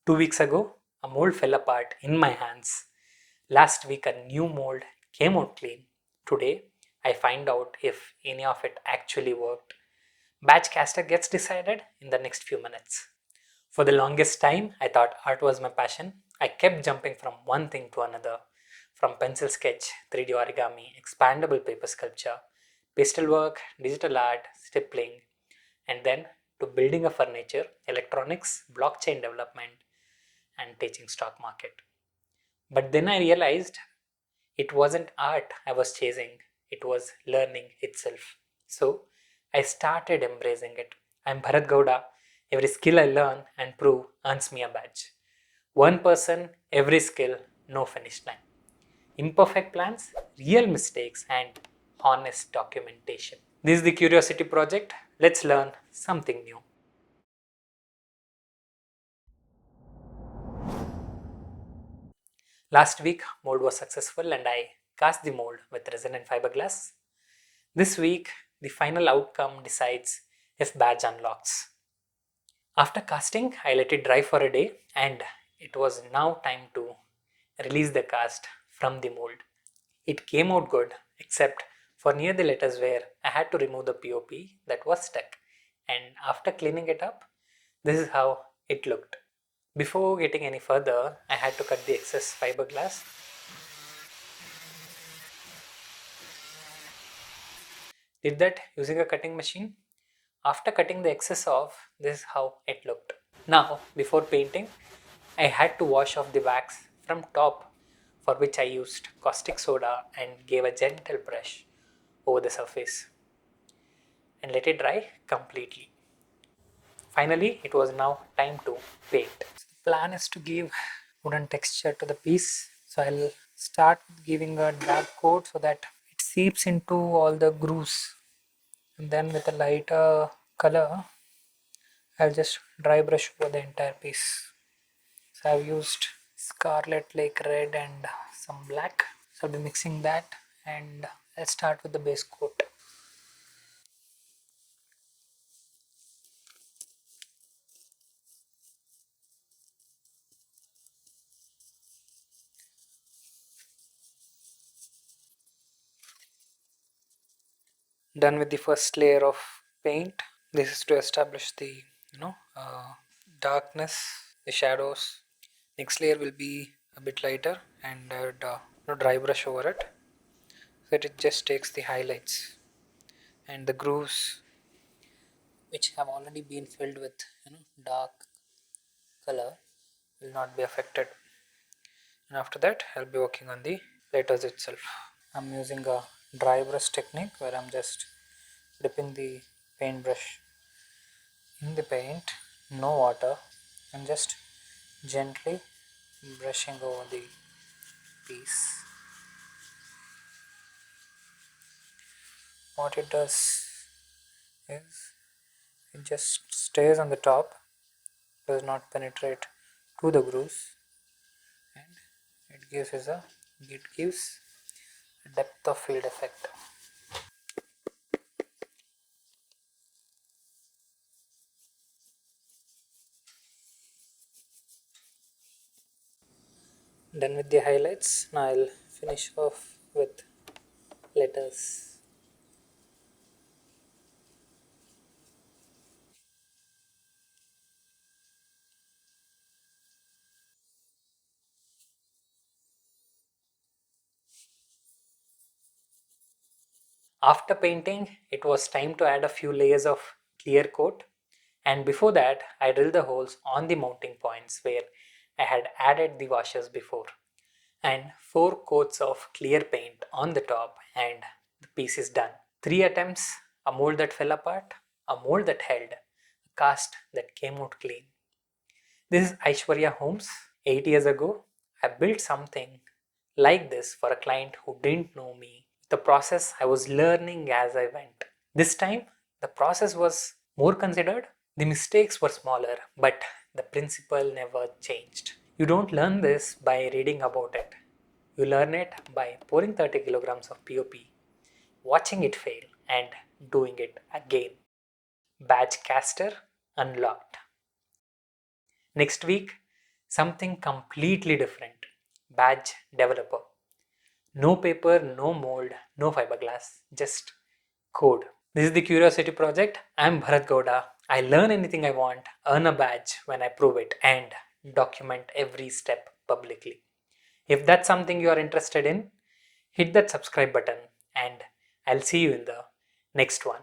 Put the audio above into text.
2 weeks ago, a mold fell apart in my hands. Last week, a new mold came out clean. Today, I find out if any of it actually worked. Batch caster gets decided in the next few minutes. For the longest time, I thought art was my passion. I kept jumping from one thing to another, from pencil sketch, 3D origami, expandable paper sculpture, pastel work, digital art, stippling, and then to building a furniture, electronics, blockchain development, and teaching stock market. But then I realized it wasn't art I was chasing, it was learning itself. So I started embracing it. I'm Bharat Gowda. Every skill I learn and prove earns me a badge. One person, every skill, no finish line. Imperfect plans, real mistakes, and honest documentation. This is the Curiosity Project. Let's learn something new. Last week, mold was successful and I cast the mold with resin and fiberglass. This week, the final outcome decides if badge unlocks. After casting, I let it dry for a day and it was now time to release the cast from the mold. It came out good except for near the letters where I had to remove the POP that was stuck. And after cleaning it up, this is how it looked. Before getting any further, I had to cut the excess fiberglass. Did that using a cutting machine. After cutting the excess off, this is how it looked. Now, before painting, I had to wash off the wax from top, for which I used caustic soda and gave a gentle brush over the surface and let it dry completely. Finally, it was now time to paint. So the plan is to give wooden texture to the piece. So I'll start with giving a dark coat so that it seeps into all the grooves. And then with a lighter color, I'll just dry brush over the entire piece. So I've used Scarlet Lake Red and some black. So I'll be mixing that and I'll start with the base coat. Done with the first layer of paint. This is to establish the darkness, the shadows. Next layer will be a bit lighter and I would dry brush over it so that it just takes the highlights and the grooves which have already been filled with dark color will not be affected. And after that I'll be working on the letters itself. I'm using a dry brush technique where I'm just dipping the paintbrush in the paint, no water, and just gently brushing over the piece. What it does is it just stays on the top, does not penetrate to the grooves, and it gives a depth of field effect. Done with the highlights. Now I'll finish off with letters. After painting, it was time to add a few layers of clear coat, and before that, I drilled the holes on the mounting points where I had added the washers before, and 4 coats of clear paint on the top, and the piece is done. 3 attempts, a mold that fell apart, a mold that held, a cast that came out clean. This is Aishwarya Homes. 8 years ago, I built something like this for a client who didn't know me. The process I was learning as I went. This time, the process was more considered. The mistakes were smaller, but the principle never changed. You don't learn this by reading about it. You learn it by pouring 30 kilograms of POP, watching it fail, and doing it again. Badge caster unlocked. Next week, something completely different. Badge developer. No paper, no mold, no fiberglass, just code. This is the Curiosity Project. I'm Bharat Gowda. I learn anything I want, earn a badge when I prove it, and document every step publicly. If that's something you are interested in, hit that subscribe button, and I'll see you in the next one.